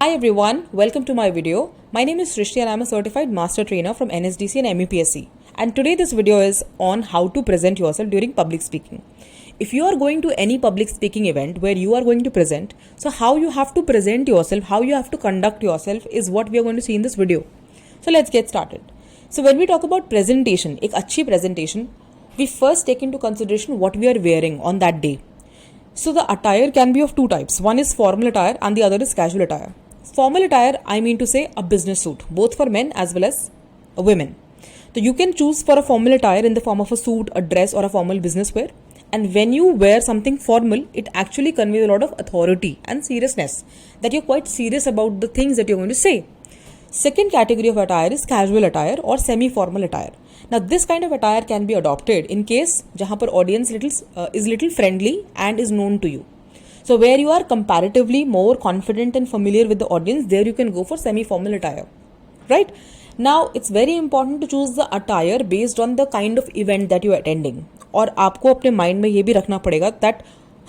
Hi everyone, welcome to my video. My name is Srishti and I'm a certified master trainer from NSDC and MEPSC. And today this video is on how to present yourself during public speaking. If you are going to any public speaking event where you are going to present, so how you have to present yourself, how you have to conduct yourself is what we are going to see in this video. So let's get started. So when we talk about presentation, एक अच्छी presentation, we first take into consideration what we are wearing on that day. So the attire can be of two types. One is formal attire and the other is casual attire. Formal attire, I mean to say a business suit, both for men as well as women. So you can choose for a formal attire in the form of a suit, a dress or a formal business wear. And when you wear something formal, it actually conveys a lot of authority and seriousness, that you're quite serious about the things that you're going to say. Second category of attire is casual attire or semi-formal attire. Now this kind of attire can be adopted in case जहाँ पर audience is little friendly and is known to you. So where you are comparatively more confident and familiar with the audience, there you can go for semi-formal attire, right? Now it's very important to choose the attire based on the kind of event that you are attending. और आपको अपने mind में ये भी रखना पड़ेगा that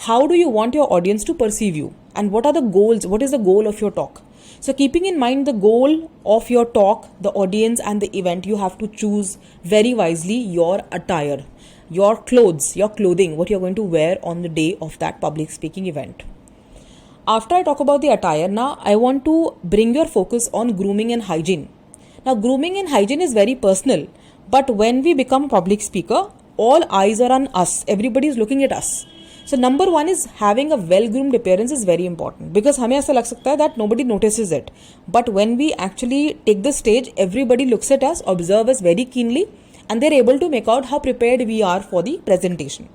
how do you want your audience to perceive you and what are the goals, what is the goal of your talk. So keeping in mind the goal of your talk, the audience and the event, you have to choose very wisely your attire, your clothes, your clothing, what you're going to wear on the day of that public speaking event. After I talk about the attire, now I want to bring your focus on grooming and hygiene. Now grooming and hygiene is very personal, but when we become a public speaker, all eyes are on us. Everybody is looking at us. So number one is having a well-groomed appearance is very important because हमें ऐसा लग सकता है that nobody notices it. But when we actually take the stage, everybody looks at us, observe us very keenly, and they're able to make out how prepared we are for the presentation.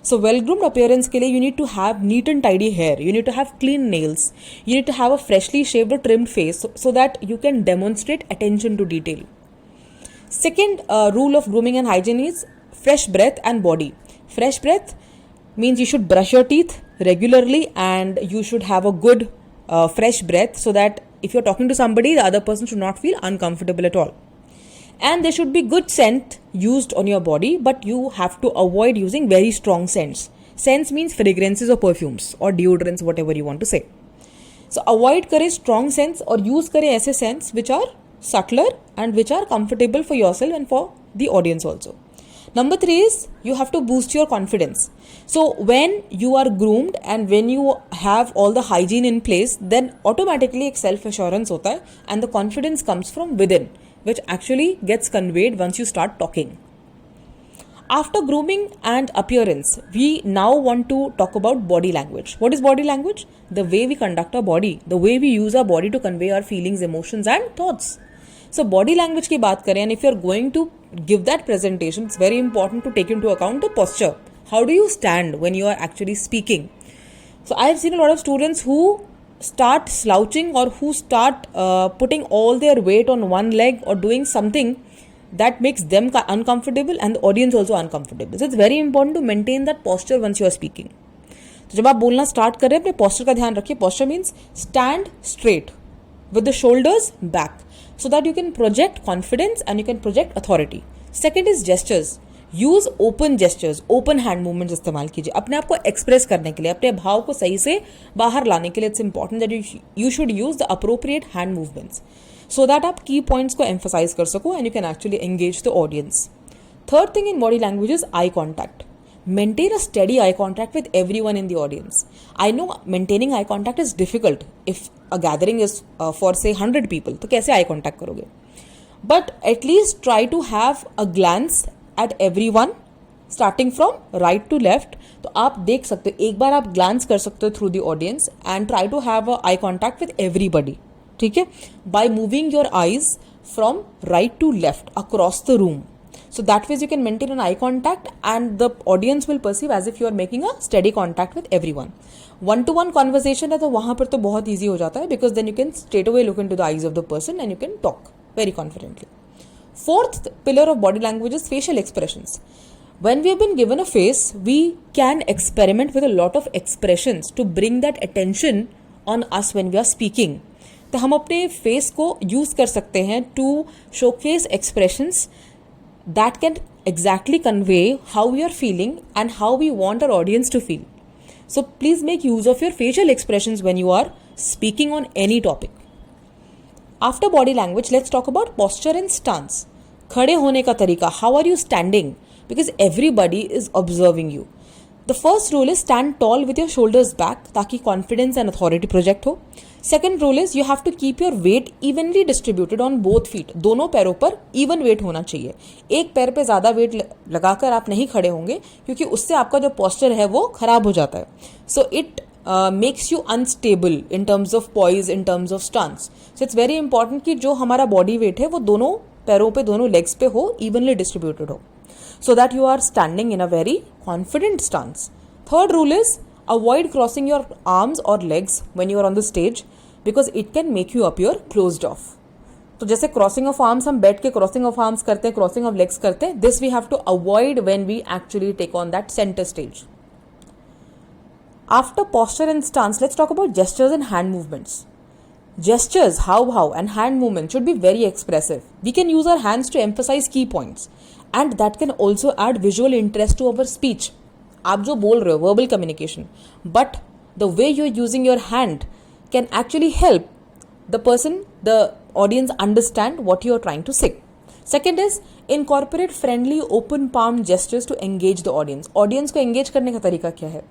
So well-groomed appearance के लिए you need to have neat and tidy hair, you need to have clean nails, you need to have a freshly shaved or trimmed face so that you can demonstrate attention to detail. Second rule of grooming and hygiene is fresh breath and body. Fresh breath means you should brush your teeth regularly and you should have a good fresh breath so that if you're talking to somebody, the other person should not feel uncomfortable at all. And there should be good scent used on your body, but you have to avoid using very strong scents. Scents means fragrances or perfumes or deodorants, whatever you want to say. So avoid kare strong scents or use kare aise scents which are subtler and which are comfortable for yourself and for the audience also. Number three is you have to boost your confidence. So when you are groomed and when you have all the hygiene in place, then automatically एक self-assurance होता है and the confidence comes from within, which actually gets conveyed once you start talking. After grooming and appearance, we now want to talk about body language. What is body language? The way we conduct our body, the way we use our body to convey our feelings, emotions and thoughts. So body language की बात करें, and if you're going to give that presentation, it's very important to take into account the posture. How do you stand when you are actually speaking? So I have seen a lot of students who start slouching or who start putting all their weight on one leg or doing something that makes them uncomfortable and the audience also uncomfortable. So it's very important to maintain that posture once you are speaking. तो जब आप बोलना start करें अपने posture का ध्यान रखिए. Posture means stand straight with the shoulders back, so that you can project confidence and you can project authority. Second is gestures. Use open gestures, open hand movements इस्तेमाल कीजिए अपने आप को express करने के लिए, अपने भाव को सही से बाहर लाने के लिए. It's important that you should use the appropriate hand movements so that आप key points को emphasize कर सको and you can actually engage the audience. Third thing in body language is eye contact. Maintain a steady eye contact with everyone in the audience. I know maintaining eye contact is difficult if a gathering is for say 100 people. तो कैसे eye contact करोगे? But at least try to have a glance at everyone starting from right to left. तो आप देख सकते हो, एक बार आप glance कर सकते हो through the audience and try to have a eye contact with everybody. ठीक है? By moving your eyes from right to left across the room. So that way you can maintain an eye contact and the audience will perceive as if you are making a steady contact with everyone. One-to-one conversation है तो वहाँ पर तो बहुत easy हो जाता है because then you can straight away look into the eyes of the person and you can talk very confidently. Fourth pillar of body language is facial expressions. When we have been given a face, we can experiment with a lot of expressions to bring that attention on us when we are speaking. तो हम अपने face को use कर सकते हैं to showcase expressions that can exactly convey how we are feeling and how we want our audience to feel. So please make use of your facial expressions when you are speaking on any topic. After body language, let's talk about posture and stance. खड़े होने का तरीका. How are you standing? Because everybody is observing you. The first rule is stand tall with your shoulders back ताकि confidence and authority project हो. Second rule is you have to keep your weight evenly distributed on both feet. दोनों पैरों पर even weight होना चाहिए. एक पैर पे ज़्यादा weight लगाकर आप नहीं खड़े होंगे क्योंकि उससे आपका जो posture है वो खराब हो जाता है. So it makes you unstable in terms of poise, in terms of stance. So it's very important कि जो हमारा body weight है वो दोनों पैरों पे, दोनों legs पे हो, evenly distributed हो, so that you are standing in a very confident stance. Third rule is avoid crossing your arms or legs when you are on the stage because it can make you appear closed off. तो जैसे crossing of arms हम बैठ के crossing of arms करते हैं, crossing of legs करते हैं, this we have to avoid when we actually take on that centre stage. After posture and stance, let's talk about gestures and hand movements. Gestures, how and hand movement should be very expressive. We can use our hands to emphasize key points and that can also add visual interest to our speech. आप जो बोल रहे हो, verbal communication, but the way you're using your hand can actually help the audience understand what you're trying to say. Second is incorporate friendly open palm gestures to engage the audience. Audience को engage करने का तरीका क्या है?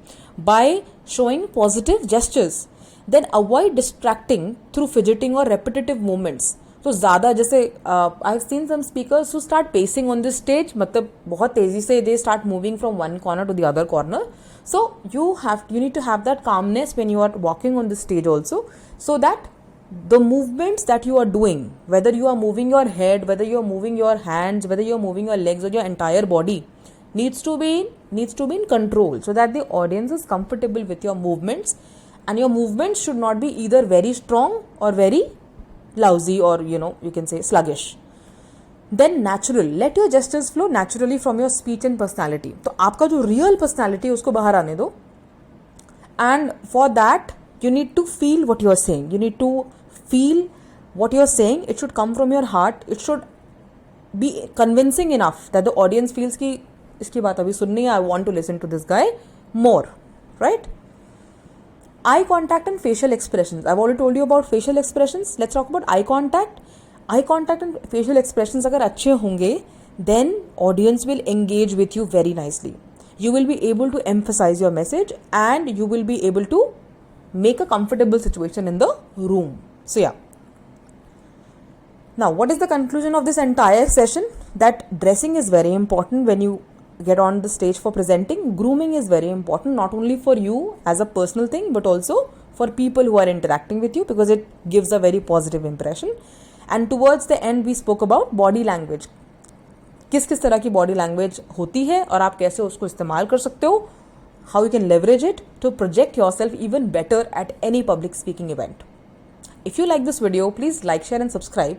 By showing positive gestures. Then avoid distracting through fidgeting or repetitive movements. तो ज़्यादा जैसे I've seen some speakers who start pacing on this stage, मतलब बहुत तेज़ी से they start moving from one corner to the other corner. So you need to have that calmness when you are walking on the stage also, so that the movements that you are doing, whether you are moving your head, whether you are moving your hands, whether you are moving your legs or your entire body, needs to be in control, so that the audience is comfortable with your movements, and your movements should not be either very strong or very lousy, or you can say sluggish. Then natural, let your gestures flow naturally from your speech and personality. तो आपका जो real personality है उसको बाहर आने दो, and for that you need to feel what you are saying. You need to feel what you are saying. It should come from your heart. It should be convincing enough that the audience feels कि इसकी बात अभी सुननी है, I want to listen to this guy more, right? Eye contact and facial expressions. I've already told you about facial expressions. Let's talk about eye contact. Eye contact and facial expressions अगर अच्छे होंगे, then audience will engage with you very nicely. You will be able to emphasize your message and you will be able to make a comfortable situation in the room. So yeah. Now, what is the conclusion of this entire session? That dressing is very important when you get on the stage for presenting. Grooming is very important, not only for you as a personal thing, but also for people who are interacting with you, because it gives a very positive impression. And towards the end, we spoke about body language. किस तरह की body language होती है और आप कैसे उसको इस्तेमाल कर सकते हो, how you can leverage it to project yourself even better at any public speaking event. If you like this video, please like, share and subscribe.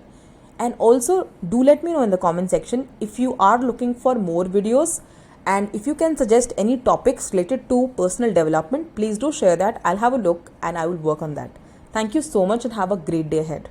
And also do let me know in the comment section if you are looking for more videos, and if you can suggest any topics related to personal development, please do share that. I'll have a look and I will work on that. Thank you so much and have a great day ahead.